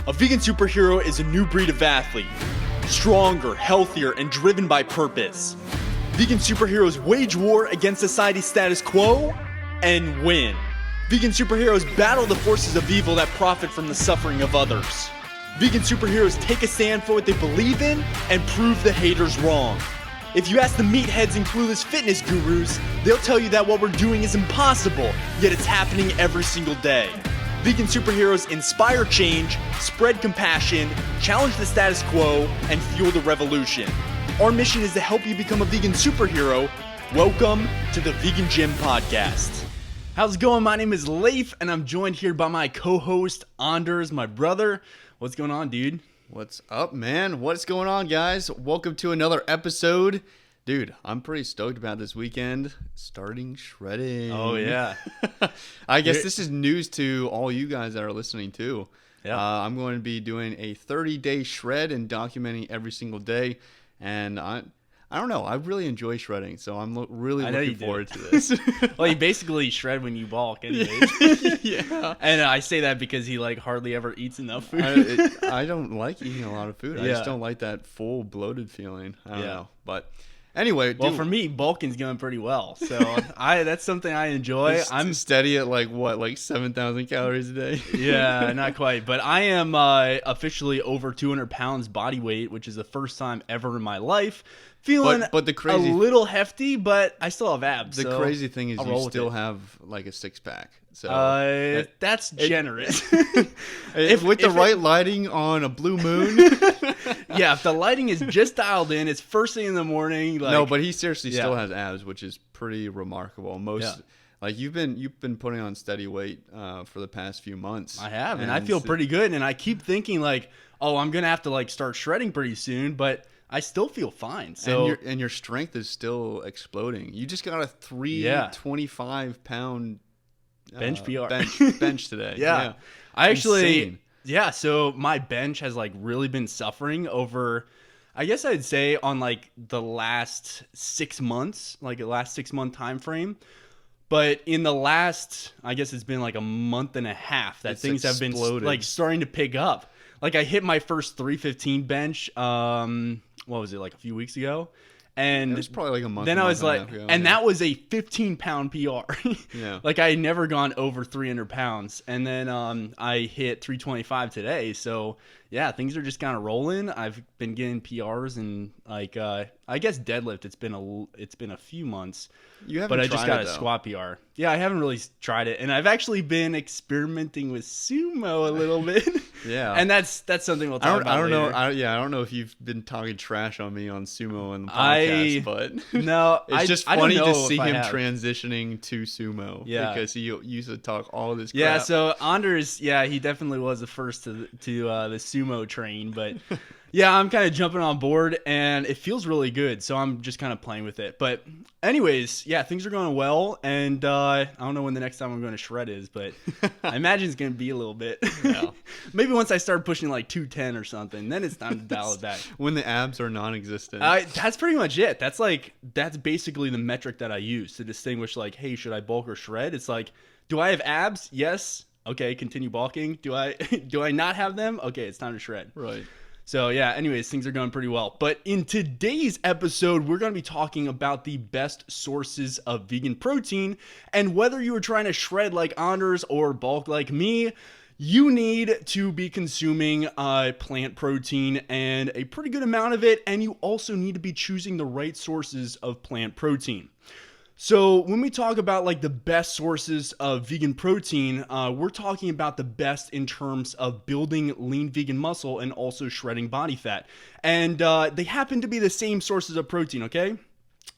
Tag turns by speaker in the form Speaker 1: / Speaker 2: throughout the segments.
Speaker 1: A vegan superhero is a new breed of athlete. Stronger, healthier, and driven by purpose. Vegan superheroes wage war against society's status quo and win. Vegan superheroes battle the forces of evil that profit from the suffering of others. Vegan superheroes take a stand for what they believe in and prove the haters wrong. If you ask the meatheads and clueless fitness gurus, they'll tell you that what we're doing is impossible, yet it's happening every single day. Vegan superheroes inspire change, spread compassion, challenge the status quo, and fuel the revolution. Our mission is to help you become a vegan superhero. Welcome to the Vegan Gym Podcast. How's it going? My name is Leif, and I'm joined here by my co-host, Anders, my brother. What's going on, dude?
Speaker 2: What's up, man? What's going on, guys? Welcome to another episode. Dude, I'm pretty stoked about this weekend. Starting shredding.
Speaker 1: Oh, yeah.
Speaker 2: I guess this is news to all you guys that are listening, too.
Speaker 1: Yeah.
Speaker 2: I'm going to be doing a 30-day shred and documenting every single day. And I don't know. I really enjoy shredding, so I'm really looking forward to this.
Speaker 1: Well, you basically shred when you bulk anyways.
Speaker 2: Yeah.
Speaker 1: And I say that because he hardly ever eats enough food.
Speaker 2: I don't like eating a lot of food. I just don't like that full bloated feeling. I don't know. But anyway,
Speaker 1: well, for me, bulking's going pretty well. So that's something I enjoy.
Speaker 2: I'm steady at like 7,000 calories a day.
Speaker 1: Yeah, not quite. But I am officially over 200 pounds body weight, which is the first time ever in my life. Feeling
Speaker 2: but the crazy,
Speaker 1: a little hefty, but I still have abs.
Speaker 2: The crazy thing is you still have like a six-pack. So
Speaker 1: that's generous.
Speaker 2: With the right lighting on a blue moon.
Speaker 1: Yeah, if the lighting is just dialed in, it's first thing in the morning.
Speaker 2: No, but he seriously still has abs, which is pretty remarkable. You've been putting on steady weight for the past few months.
Speaker 1: I have, and I feel pretty good. And I keep thinking I'm gonna have to start shredding pretty soon, but I still feel fine. So
Speaker 2: and your strength is still exploding. You just got a 325 pound
Speaker 1: bench PR
Speaker 2: bench today.
Speaker 1: Yeah. I actually insane. Yeah, so my bench has really been suffering over, I guess I'd say, on the last 6 months, the last 6 month time frame. But in the last, I guess it's been a month and a half that things have been starting to pick up. I hit my first 315 bench, what was it, a few weeks ago? And
Speaker 2: it was probably a month.
Speaker 1: Then I was that was a 15-pound PR.
Speaker 2: Yeah.
Speaker 1: I had never gone over 300 pounds. And then I hit 325 today. So yeah, things are just kind of rolling. I've been getting PRs and I guess deadlift. It's been a few months.
Speaker 2: You haven't
Speaker 1: but I
Speaker 2: tried
Speaker 1: just got
Speaker 2: it,
Speaker 1: a
Speaker 2: though.
Speaker 1: squat PR. Yeah, I haven't really tried it, and I've actually been experimenting with sumo a little bit.
Speaker 2: Yeah,
Speaker 1: and that's something we'll talk about.
Speaker 2: I don't
Speaker 1: later.
Speaker 2: know. I don't know if you've been talking trash on me on sumo in the podcast, but
Speaker 1: no,
Speaker 2: it's just funny to see him
Speaker 1: have.
Speaker 2: transitioning to sumo.
Speaker 1: Yeah,
Speaker 2: because he used to talk all this crap.
Speaker 1: Yeah, so Anders, he definitely was the first to the sumo train, but. Yeah, I'm kind of jumping on board, and it feels really good, so I'm just kind of playing with it. But anyways, yeah, things are going well, and I don't know when the next time I'm going to shred is, but I imagine it's going to be a little bit.
Speaker 2: Yeah.
Speaker 1: Maybe once I start pushing 210 or something, then it's time to dial it back.
Speaker 2: When the abs are non-existent.
Speaker 1: That's pretty much it. That's basically the metric that I use to distinguish, hey, should I bulk or shred? It's do I have abs? Yes. Okay, continue bulking. Do I not have them? Okay, it's time to shred.
Speaker 2: Right.
Speaker 1: So yeah, anyways, things are going pretty well. But in today's episode, we're going to be talking about the best sources of vegan protein. And whether you are trying to shred like Anders or bulk like me, you need to be consuming plant protein and a pretty good amount of it. And you also need to be choosing the right sources of plant protein. So when we talk about the best sources of vegan protein, we're talking about the best in terms of building lean vegan muscle and also shredding body fat. And they happen to be the same sources of protein, okay?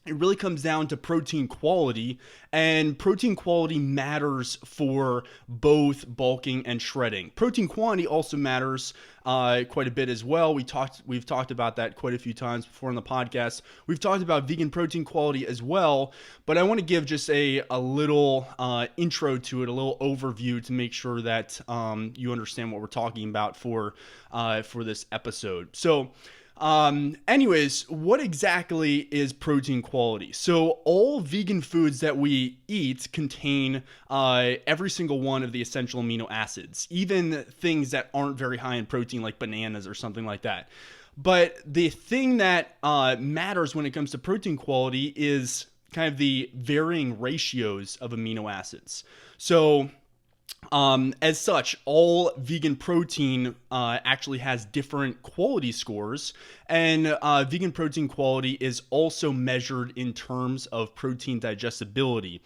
Speaker 1: It really comes down to protein quality, and protein quality matters for both bulking and shredding. Protein quantity also matters quite a bit as well. We've talked about that quite a few times before on the podcast. We've talked about vegan protein quality as well, but I want to give just a little intro to it, a little overview to make sure that you understand what we're talking about for this episode. So Anyways, what exactly is protein quality? So all vegan foods that we eat contain every single one of the essential amino acids, even things that aren't very high in protein like bananas or something like that. But the thing that matters when it comes to protein quality is kind of the varying ratios of amino acids. So as such, all vegan protein actually has different quality scores, and vegan protein quality is also measured in terms of protein digestibility.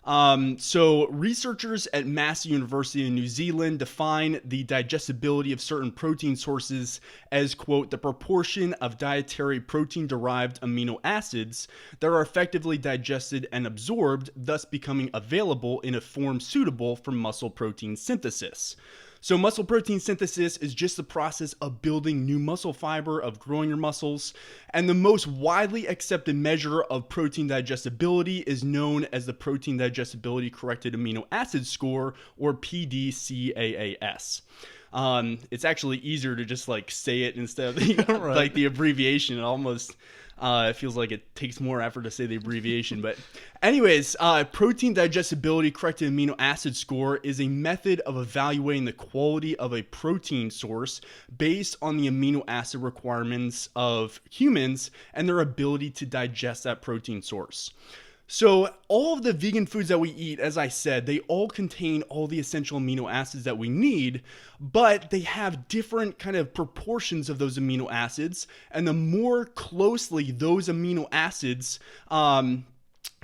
Speaker 1: So researchers at Massey University in New Zealand define the digestibility of certain protein sources as, quote, the proportion of dietary protein-derived amino acids that are effectively digested and absorbed, thus becoming available in a form suitable for muscle protein synthesis. So muscle protein synthesis is just the process of building new muscle fiber, of growing your muscles. And the most widely accepted measure of protein digestibility is known as the protein digestibility corrected amino acid score, or PDCAAS. It's actually easier to just like say it instead of the,
Speaker 2: right.
Speaker 1: like the abbreviation. It almost it feels like it takes more effort to say the abbreviation. But anyways, protein digestibility corrected amino acid score is a method of evaluating the quality of a protein source based on the amino acid requirements of humans and their ability to digest that protein source. So all of the vegan foods that we eat, as I said, they all contain all the essential amino acids that we need, but they have different kind of proportions of those amino acids. And the more closely those amino acids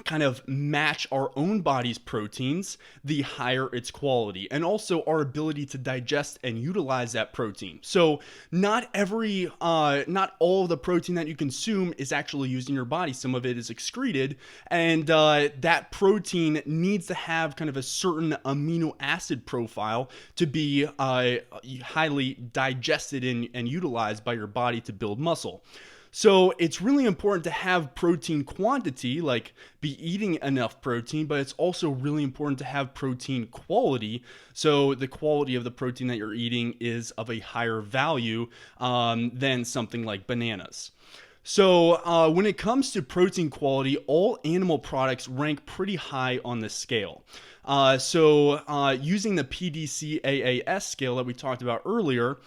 Speaker 1: kind of match our own body's proteins, the higher its quality, and also our ability to digest and utilize that protein. So not all of the protein that you consume is actually used in your body. Some of it is excreted, and that protein needs to have kind of a certain amino acid profile to be highly digested and utilized by your body to build muscle. So it's really important to have protein quantity, like be eating enough protein, but it's also really important to have protein quality. So the quality of the protein that you're eating is of a higher value than something like bananas. So when it comes to protein quality, all animal products rank pretty high on the scale. Using the PDCAAS scale that we talked about earlier,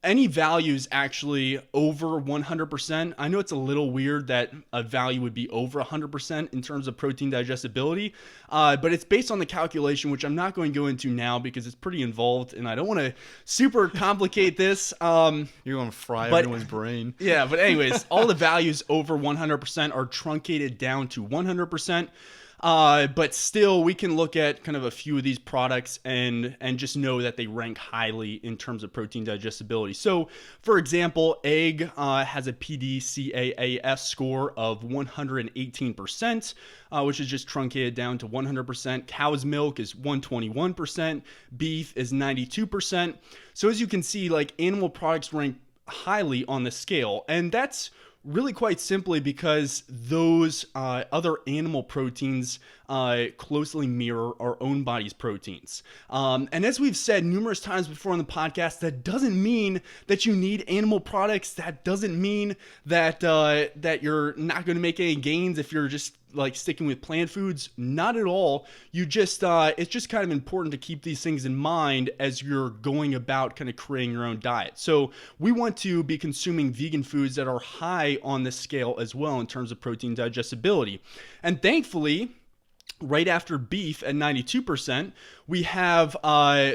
Speaker 1: any values actually over 100%. I know it's a little weird that a value would be over 100% in terms of protein digestibility, but it's based on the calculation, which I'm not going to go into now because it's pretty involved and I don't want to super complicate this.
Speaker 2: You're going to fry everyone's brain.
Speaker 1: Yeah, but anyways, all the values over 100% are truncated down to 100%. But still, we can look at kind of a few of these products and just know that they rank highly in terms of protein digestibility. So, for example, egg has a PDCAAS score of 118%, which is just truncated down to 100%. Cow's milk is 121%. Beef is 92%. So, as you can see, like animal products rank highly on the scale, and that's really quite simply because those other animal proteins closely mirror our own body's proteins. And as we've said numerous times before on the podcast, that doesn't mean that you need animal products. That doesn't mean that that you're not going to make any gains if you're just like sticking with plant foods. Not at all. You just it's just kind of important to keep these things in mind as you're going about kind of creating your own diet. So we want to be consuming vegan foods that are high on the scale as well in terms of protein digestibility. And thankfully, right after beef at 92%, we have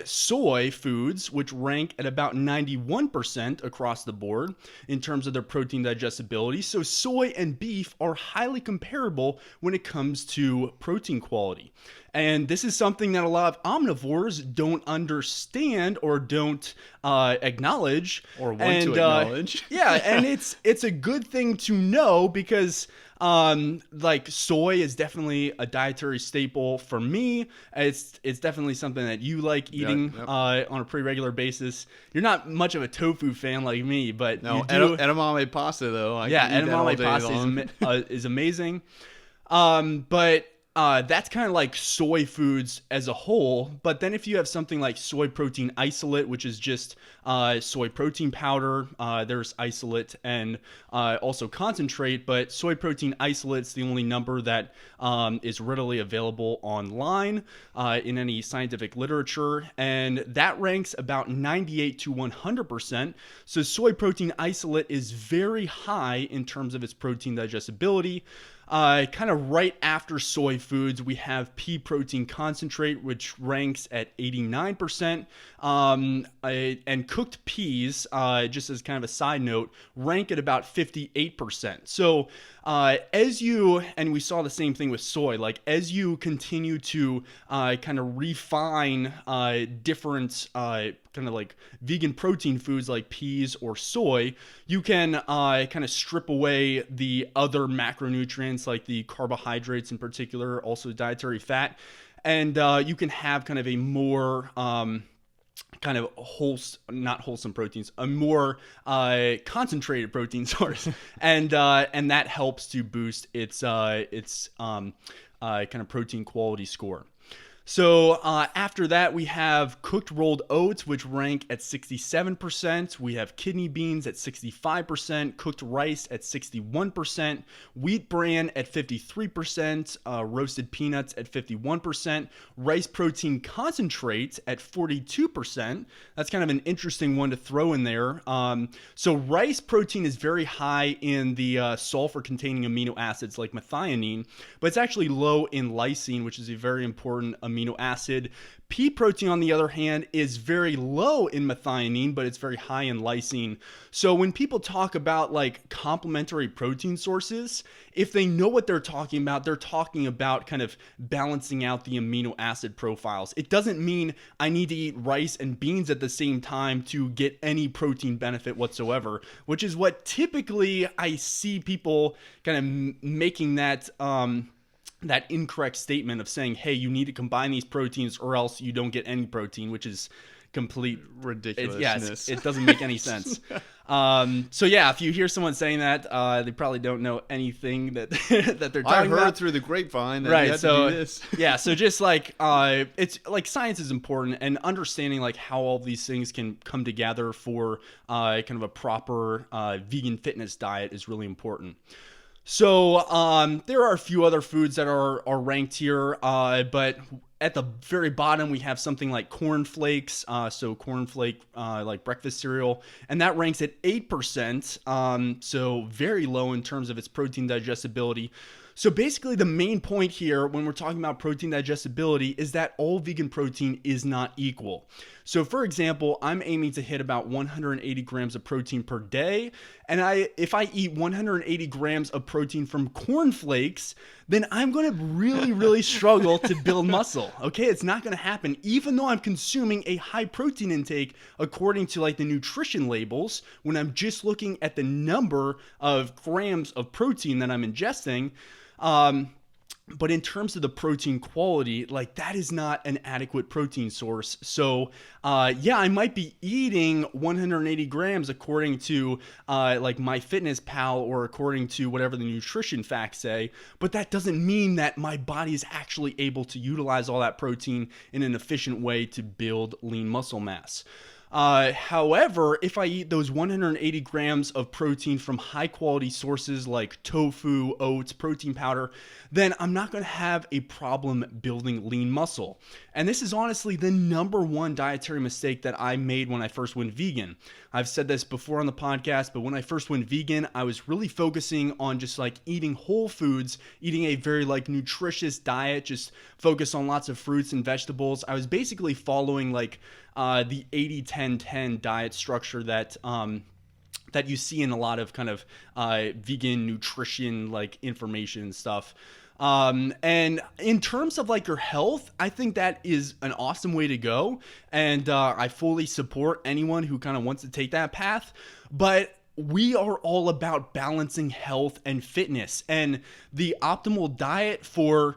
Speaker 1: soy foods, which rank at about 91% across the board in terms of their protein digestibility. So soy and beef are highly comparable when it comes to protein quality. And this is something that a lot of omnivores don't understand or don't acknowledge.
Speaker 2: Or want to acknowledge.
Speaker 1: Yeah, and it's a good thing to know because like soy is definitely a dietary staple for me. It's definitely something that you like eating on a pretty regular basis. You're not much of a tofu fan like me, but
Speaker 2: no,
Speaker 1: you do.
Speaker 2: edamame pasta though.
Speaker 1: Edamame pasta is amazing. But that's kind of like soy foods as a whole. But then if you have something like soy protein isolate, which is just soy protein powder, there's isolate and also concentrate, but soy protein isolate is the only number that is readily available online in any scientific literature, and that ranks about 98 to 100%. So soy protein isolate is very high in terms of its protein digestibility. Kind of right after soy foods, we have pea protein concentrate, which ranks at 89%. And cooked peas, just as kind of a side note, rank at about 58%. So and we saw the same thing with soy, like as you continue to kind of refine different kind of like vegan protein foods like peas or soy, you can kind of strip away the other macronutrients like the carbohydrates in particular, also dietary fat, and you can have kind of a more kind of not wholesome proteins, a more concentrated protein source, and that helps to boost its kind of protein quality score. So after that, we have cooked rolled oats, which rank at 67%. We have kidney beans at 65%, cooked rice at 61%, wheat bran at 53%, roasted peanuts at 51%, rice protein concentrate at 42%. That's kind of an interesting one to throw in there. So rice protein is very high in the sulfur-containing amino acids like methionine, but it's actually low in lysine, which is a very important amino acid. Pea protein, on the other hand, is very low in methionine, but it's very high in lysine. So when people talk about like complementary protein sources, if they know what they're talking about kind of balancing out the amino acid profiles. It doesn't mean I need to eat rice and beans at the same time to get any protein benefit whatsoever, which is what typically I see people kind of making that incorrect statement of saying, hey, you need to combine these proteins or else you don't get any protein, which is complete
Speaker 2: ridiculousness.
Speaker 1: It doesn't make any sense. So yeah, if you hear someone saying that, they probably don't know anything that that they're talking about.
Speaker 2: I heard through the grapevine that you have to do this.
Speaker 1: Yeah, so just like it's like science is important, and understanding like how all these things can come together for kind of a proper vegan fitness diet is really important. So there are a few other foods that are ranked here, but at the very bottom we have something like cornflakes, so cornflake like breakfast cereal, and that ranks at 8%, so very low in terms of its protein digestibility. So basically the main point here when we're talking about protein digestibility is that all vegan protein is not equal. So for example, I'm aiming to hit about 180 grams of protein per day, and if I eat 180 grams of protein from cornflakes, then I'm going to really struggle to build muscle. Okay, it's not going to happen, even though I'm consuming a high protein intake according to like the nutrition labels. When I'm just looking at the number of grams of protein that I'm ingesting, but in terms of the protein quality, like that is not an adequate protein source. So yeah, I might be eating 180 grams according to like MyFitnessPal or according to whatever the nutrition facts say, but that doesn't mean that my body is actually able to utilize all that protein in an efficient way to build lean muscle mass. However, if I eat those 180 grams of protein from high quality sources like tofu, oats, protein powder, then I'm not going to have a problem building lean muscle. And this is honestly the number one dietary mistake that I made when I first went vegan. I've said this before on the podcast, but when I first went vegan, I was really focusing on just like eating whole foods, eating a very like nutritious diet, just focus on lots of fruits and vegetables. I was basically following like the 80-10-10 diet structure that you see in a lot of kind of vegan nutrition like information and stuff. And in terms of like your health, I think that is an awesome way to go. And I fully support anyone who kind of wants to take that path. But we are all about balancing health and fitness, and the optimal diet for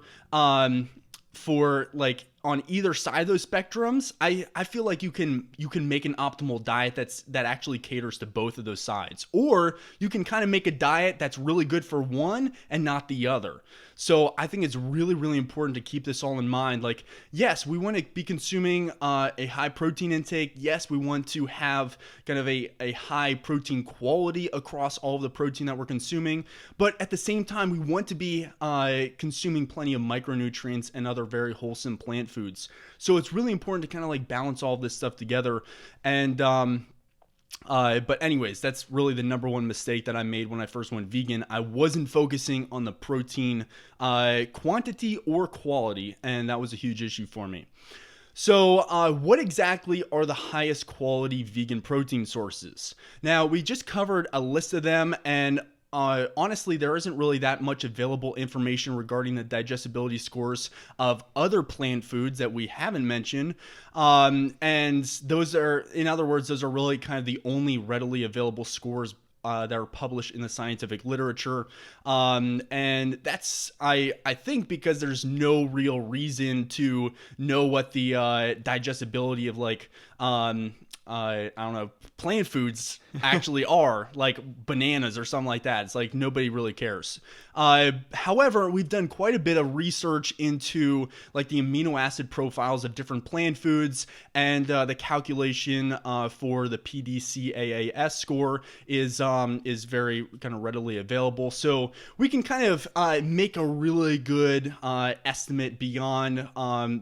Speaker 1: like on either side of those spectrums, I feel like you can make an optimal diet that actually caters to both of those sides. Or you can kind of make a diet that's really good for one and not the other. So I think it's really, really important to keep this all in mind. Like, yes, we want to be consuming a high protein intake. Yes, we want to have kind of a high protein quality across all of the protein that we're consuming. But at the same time, we want to be consuming plenty of micronutrients and other very wholesome plant foods. So it's really important to kind of like balance all this stuff together. And but anyways, that's really the number one mistake that I made when I first went vegan. I wasn't focusing on the protein quantity or quality, and that was a huge issue for me. So what exactly are the highest quality vegan protein sources? Now, we just covered a list of them, and honestly, there isn't really that much available information regarding the digestibility scores of other plant foods that we haven't mentioned. And those are, in other words, those are really kind of the only readily available scores that are published in the scientific literature. And that's, I think, because there's no real reason to know what the digestibility of like, I don't know, plant foods actually are, like bananas or something like that. It's like nobody really cares. However, we've done quite a bit of research into like the amino acid profiles of different plant foods, and the calculation for the PDCAAS score is very kind of readily available. So we can kind of make a really good estimate beyond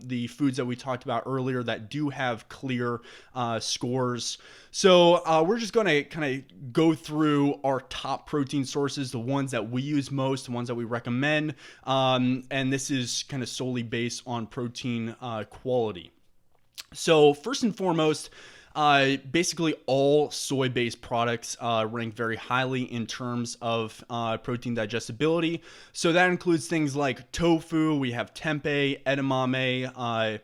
Speaker 1: the foods that we talked about earlier that do have clear scores. So we're just going to kind of go through our top protein sources, the ones that we use most, the ones that we recommend, and this is kind of solely based on protein quality. So first and foremost, basically all soy-based products rank very highly in terms of protein digestibility. So that includes things like tofu, we have tempeh, edamame,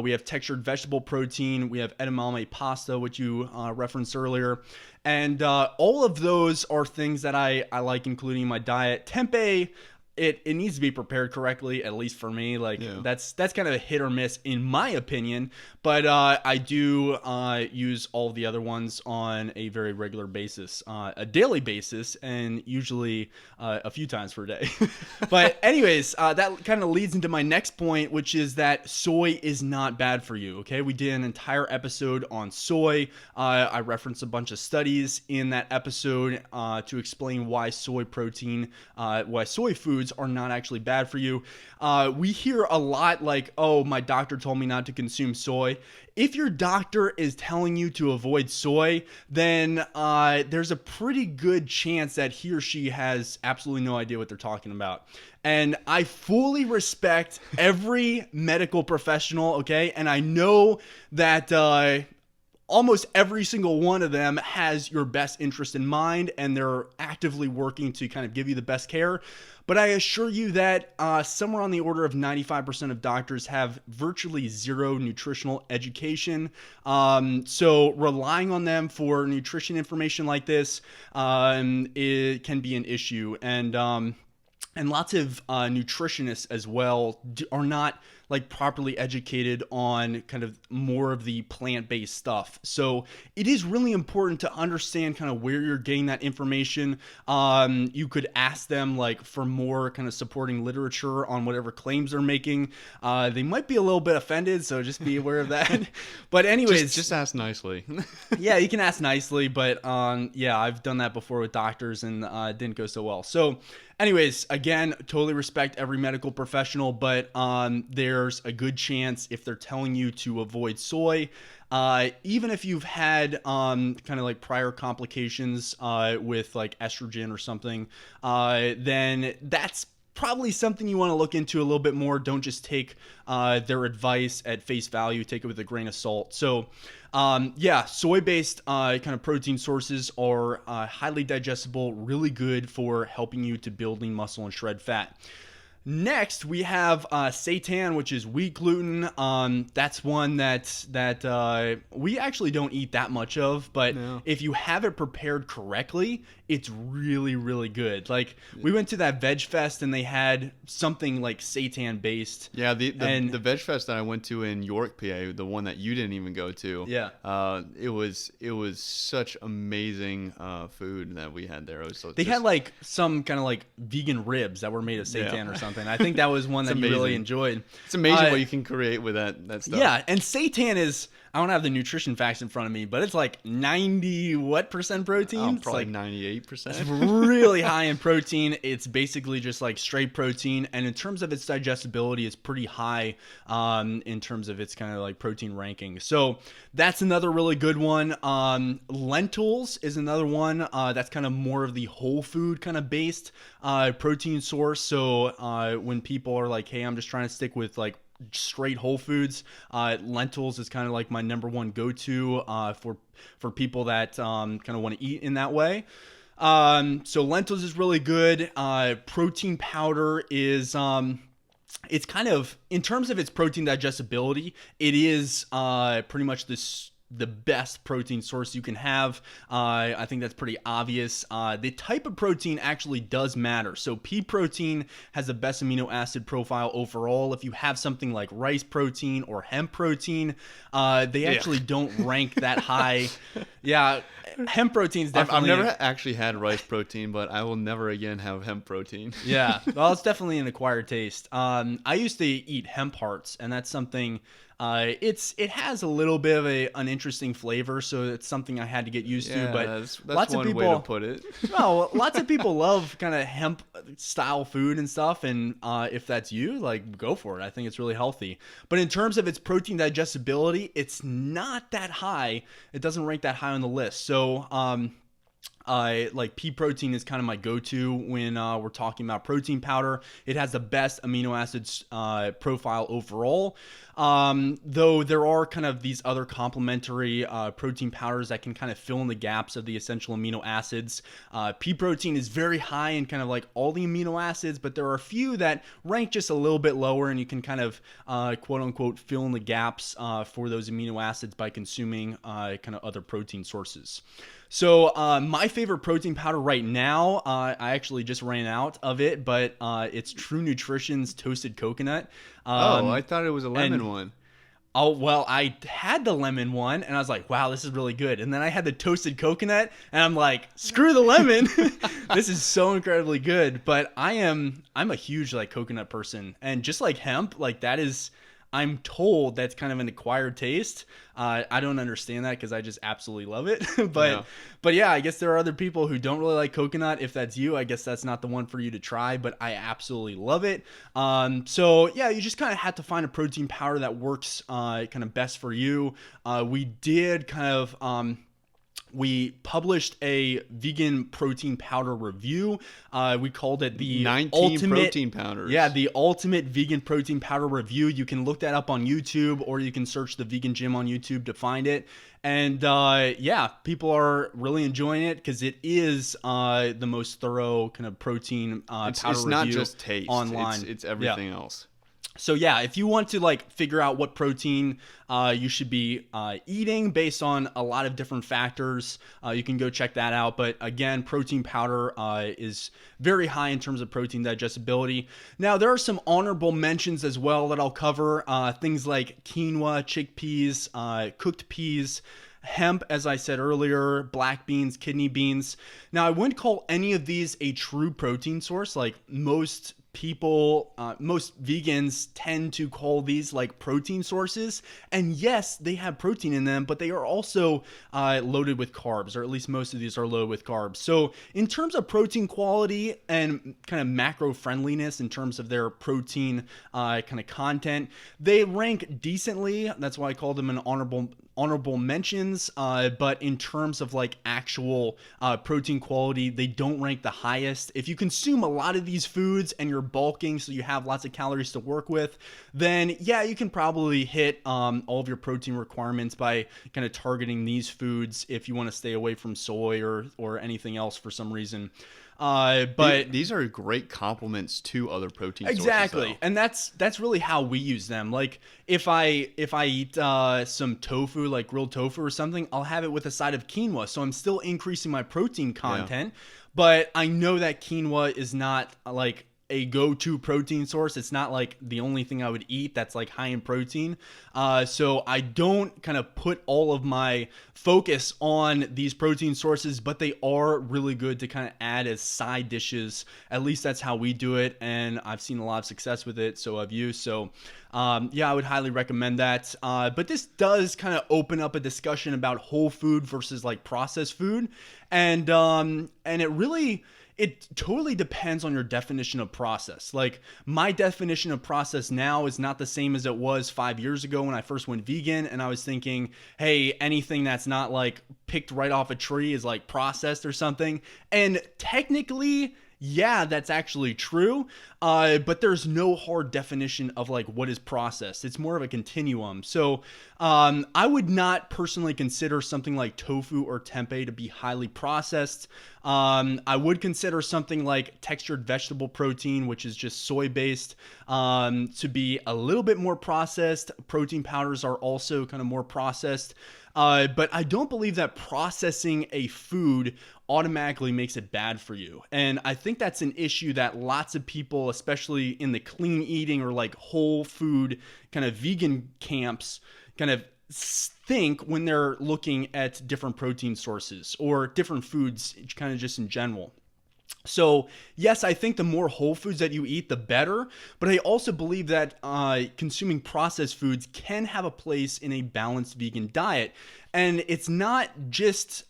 Speaker 1: we have textured vegetable protein, we have edamame pasta, which you referenced earlier. And all of those are things that I like including in my diet. Tempeh, it needs to be prepared correctly, at least for me. Like, yeah, that's kind of a hit or miss in my opinion, but I do use all the other ones on a very regular basis, a daily basis, and usually a few times per day. But anyways, that kind of leads into my next point, which is that soy is not bad for you. Okay, we did an entire episode on soy. I referenced a bunch of studies in that episode to explain why soy protein, why soy foods are not actually bad for you. We hear a lot like, oh, my doctor told me not to consume soy. If your doctor is telling you to avoid soy, then there's a pretty good chance that he or she has absolutely no idea what they're talking about. And I fully respect every medical professional, okay? And I know that almost every single one of them has your best interest in mind, and they're actively working to kind of give you the best care. But I assure you that somewhere on the order of 95% of doctors have virtually zero nutritional education. So relying on them for nutrition information like this, it can be an issue. And lots of nutritionists as well are not like properly educated on kind of more of the plant-based stuff. So it is really important to understand kind of where you're getting that information. You could ask them like for more kind of supporting literature on whatever claims they're making. They might be a little bit offended, so just be aware of that. But anyways,
Speaker 2: just ask nicely.
Speaker 1: Yeah, you can ask nicely, but yeah, I've done that before with doctors, and it didn't go so well. So anyways, again, totally respect every medical professional, but there's a good chance if they're telling you to avoid soy, even if you've had kind of like prior complications with like estrogen or something, then that's probably something you want to look into a little bit more. Don't just take their advice at face value. Take it with a grain of salt. So yeah, soy-based kind of protein sources are highly digestible, really good for helping you to build lean muscle and shred fat. Next, we have seitan, which is wheat gluten. That's one that we actually don't eat that much of, but if you have it prepared correctly, it's really, really good. Like, we went to that Veg Fest and they had something like seitan based.
Speaker 2: Yeah, the Veg Fest that I went to in York, PA, the one that you didn't even go to.
Speaker 1: Yeah.
Speaker 2: It was such amazing food that we had there. It was
Speaker 1: they had like some kind of like vegan ribs that were made of seitan or something. I think that was one that you really enjoyed.
Speaker 2: It's amazing what you can create with that stuff.
Speaker 1: Yeah, and seitan is, I don't have the nutrition facts in front of me, but it's like 90% protein?
Speaker 2: Probably
Speaker 1: it's like
Speaker 2: 98%.
Speaker 1: It's really high in protein. It's basically just like straight protein, and in terms of its digestibility, it's pretty high in terms of its kind of like protein ranking. So that's another really good one. Lentils is another one that's kind of more of the whole food kind of based protein source. So when people are like, hey, I'm just trying to stick with like straight whole foods, lentils is kind of like my number one go-to for people that kind of want to eat in that way. So lentils is really good. Protein powder is it's kind of, in terms of its protein digestibility, it is pretty much the best protein source you can have. I think that's pretty obvious. The type of protein actually does matter. So pea protein has the best amino acid profile overall. If you have something like rice protein or hemp protein, they actually don't rank that high. Yeah, hemp protein is definitely...
Speaker 2: I've never actually had rice protein, but I will never again have hemp protein.
Speaker 1: Yeah, well, it's definitely an acquired taste. I used to eat hemp hearts, and that's something... it has a little bit of an interesting flavor, so it's something I had to get used to. But
Speaker 2: that's
Speaker 1: lots
Speaker 2: one
Speaker 1: of people,
Speaker 2: way to put it.
Speaker 1: well, lots of people love kind of hemp style food and stuff, and if that's you, like, go for it. I think it's really healthy. But in terms of its protein digestibility, it's not that high. It doesn't rank that high on the list. So like pea protein is kind of my go-to when we're talking about protein powder. It has the best amino acids profile overall. Though there are kind of these other complementary protein powders that can kind of fill in the gaps of the essential amino acids. Pea protein is very high in kind of like all the amino acids, but there are a few that rank just a little bit lower, and you can kind of quote unquote fill in the gaps for those amino acids by consuming kind of other protein sources. So my favorite protein powder right now, I actually just ran out of it, but it's True Nutrition's Toasted Coconut.
Speaker 2: I thought it was a lemon one.
Speaker 1: Oh, well, I had the lemon one, and I was like, wow, this is really good. And then I had the toasted coconut, and I'm like, screw the lemon. This is so incredibly good. But I'm a huge like coconut person, and just like hemp, like that is... I'm told that's kind of an acquired taste. I don't understand that because I just absolutely love it. But yeah, I guess there are other people who don't really like coconut. If that's you, I guess that's not the one for you to try, but I absolutely love it. So yeah, you just kind of have to find a protein powder that works kind of best for you. We did kind of... we published a vegan protein powder review. We called it the
Speaker 2: 19
Speaker 1: ultimate
Speaker 2: protein powders.
Speaker 1: Yeah, the ultimate vegan protein powder review. You can look that up on YouTube, or you can search the Vegan Gym on YouTube to find it. And yeah, people are really enjoying it because it is the most thorough kind of protein powder review.
Speaker 2: It's not just taste
Speaker 1: online.
Speaker 2: It's everything else.
Speaker 1: So yeah, if you want to like figure out what protein you should be eating based on a lot of different factors, you can go check that out. But again, protein powder is very high in terms of protein digestibility. Now, there are some honorable mentions as well that I'll cover. Things like quinoa, chickpeas, cooked peas, hemp, as I said earlier, black beans, kidney beans. Now, I wouldn't call any of these a true protein source. Like most people, most vegans tend to call these like protein sources. And yes, they have protein in them, but they are also loaded with carbs, or at least most of these are loaded with carbs. So in terms of protein quality and kind of macro friendliness in terms of their protein kind of content, they rank decently. That's why I call them an honorable mentions, but in terms of like actual protein quality, they don't rank the highest. If you consume a lot of these foods and you're bulking, so you have lots of calories to work with, then yeah, you can probably hit all of your protein requirements by kind of targeting these foods if you want to stay away from soy or anything else for some reason. But
Speaker 2: these are great complements to other protein sources.
Speaker 1: Exactly. And that's really how we use them. Like if I eat some tofu, like grilled tofu or something, I'll have it with a side of quinoa. So I'm still increasing my protein content, but I know that quinoa is not like a go-to protein source. It's not like the only thing I would eat that's like high in protein. So I don't kind of put all of my focus on these protein sources, but they are really good to kind of add as side dishes. At least that's how we do it. And I've seen a lot of success with it. So have you. So yeah, I would highly recommend that. But this does kind of open up a discussion about whole food versus like processed food. And it totally depends on your definition of process. Like my definition of process now is not the same as it was 5 years ago when I first went vegan, and I was thinking, hey, anything that's not like picked right off a tree is like processed or something. And technically, yeah, that's actually true. But there's no hard definition of like what is processed. It's more of a continuum. So I would not personally consider something like tofu or tempeh to be highly processed. I would consider something like textured vegetable protein, which is just soy based, to be a little bit more processed. Protein powders are also kind of more processed. But I don't believe that processing a food automatically makes it bad for you. And I think that's an issue that lots of people, especially in the clean eating or like whole food kind of vegan camps, kind of think when they're looking at different protein sources or different foods kind of just in general. So yes, I think the more whole foods that you eat, the better. But I also believe that consuming processed foods can have a place in a balanced vegan diet. And it's not just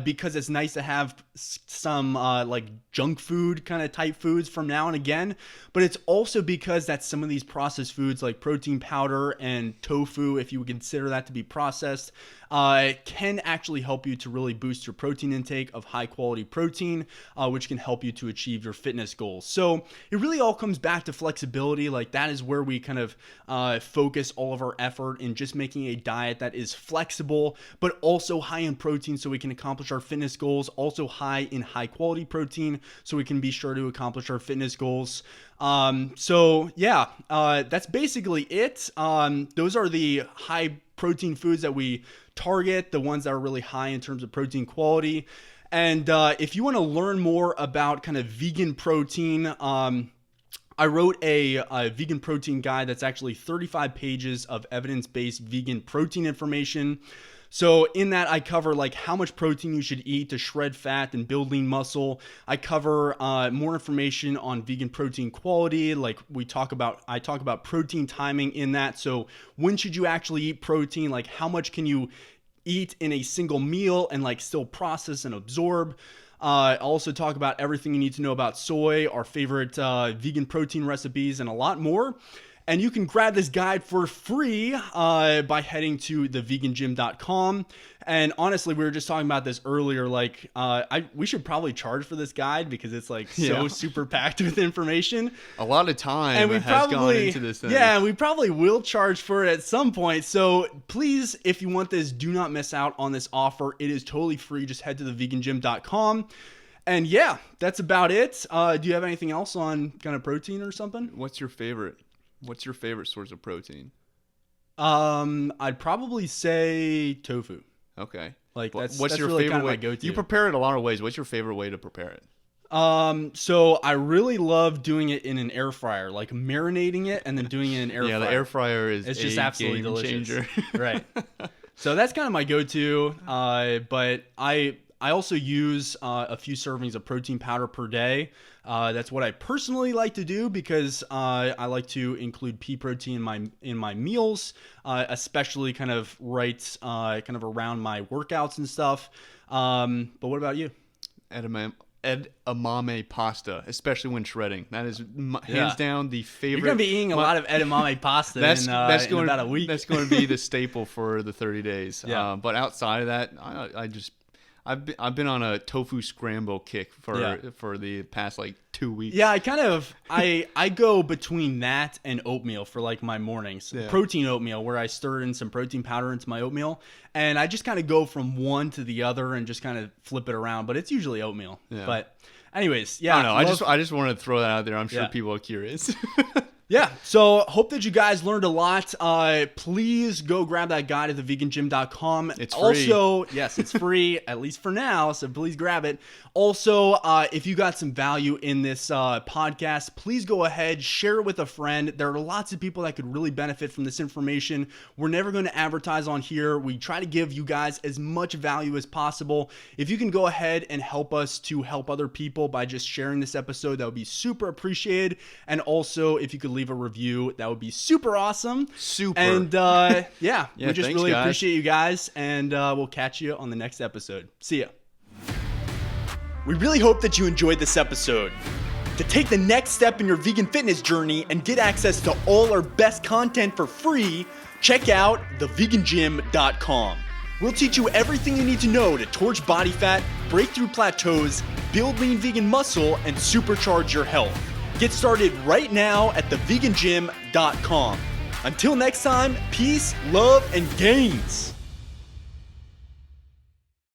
Speaker 1: because it's nice to have some like junk food kind of type foods from now and again, but it's also because that some of these processed foods like protein powder and tofu, if you would consider that to be processed, can actually help you to really boost your protein intake of high quality protein, which can help you to achieve your fitness goals. So it really all comes back to flexibility. Like that is where we kind of focus all of our effort in just making a diet that is flexible, but also high in protein so we can accomplish our fitness goals, also high in high quality protein so we can be sure to accomplish our fitness goals. So yeah, that's basically it. Those are the high protein foods that we target, the ones that are really high in terms of protein quality. And if you want to learn more about kind of vegan protein, I wrote a vegan protein guide that's actually 35 pages of evidence-based vegan protein information. So in that, I cover like how much protein you should eat to shred fat and build lean muscle. I cover more information on vegan protein quality. Like I talk about protein timing in that. So when should you actually eat protein? Like how much can you eat in a single meal and like still process and absorb? I also talk about everything you need to know about soy, our favorite vegan protein recipes, and a lot more. And you can grab this guide for free by heading to thevegangym.com. And honestly, we were just talking about this earlier. Like, we should probably charge for this guide because it's like so super packed with information.
Speaker 2: A lot of time has gone into this thing.
Speaker 1: Yeah, we probably will charge for it at some point. So please, if you want this, do not miss out on this offer. It is totally free. Just head to thevegangym.com. And yeah, that's about it. Do you have anything else on kind of protein or something?
Speaker 2: What's your favorite source of protein?
Speaker 1: I'd probably say tofu.
Speaker 2: Okay.
Speaker 1: Like
Speaker 2: what's
Speaker 1: that's
Speaker 2: your
Speaker 1: really
Speaker 2: favorite
Speaker 1: kind of
Speaker 2: way?
Speaker 1: my go-to.
Speaker 2: You prepare it a lot of ways. What's your favorite way to prepare it?
Speaker 1: So I really love doing it in an air fryer, like marinating it and then doing it in an air fryer.
Speaker 2: Yeah, the air fryer is
Speaker 1: it's just absolutely
Speaker 2: game
Speaker 1: delicious.
Speaker 2: changer.
Speaker 1: Right. So that's kind of my go-to. But I also use a few servings of protein powder per day. That's what I personally like to do because I like to include pea protein in my meals, especially kind of kind of around my workouts and stuff. But what about you?
Speaker 2: Edamame pasta, especially when shredding. That is hands down the favorite.
Speaker 1: You're going to be eating a lot of edamame pasta in about a week.
Speaker 2: That's going to be the staple for the 30 days.
Speaker 1: Yeah.
Speaker 2: But outside of that, I've been on a tofu scramble kick for the past like 2 weeks.
Speaker 1: Yeah, I go between that and oatmeal for like my mornings. Yeah. Protein oatmeal where I stir in some protein powder into my oatmeal, and I just kind of go from one to the other and just kind of flip it around. But it's usually oatmeal. Yeah. But Anyways, yeah.
Speaker 2: I don't know. I just wanted to throw that out there. I'm sure people are curious.
Speaker 1: Yeah, so hope that you guys learned a lot. Please go grab that guide at thevegangym.com.
Speaker 2: It's free.
Speaker 1: Also, yes, it's free, at least for now, so please grab it. Also, if you got some value in this podcast, please go ahead, share it with a friend. There are lots of people that could really benefit from this information. We're never going to advertise on here. We try to give you guys as much value as possible. If you can go ahead and help us to help other people by just sharing this episode, that would be super appreciated. And also, if you could leave a review, that would be super awesome.
Speaker 2: Super.
Speaker 1: And yeah, we just really appreciate you guys, and we'll catch you on the next episode. See ya. We really hope that you enjoyed this episode. To take the next step in your vegan fitness journey and get access to all our best content for free, check out thevegangym.com. We'll teach you everything you need to know to torch body fat, break through plateaus, build lean vegan muscle, and supercharge your health. Get started right now at thevegangym.com. Until next time, peace, love, and gains.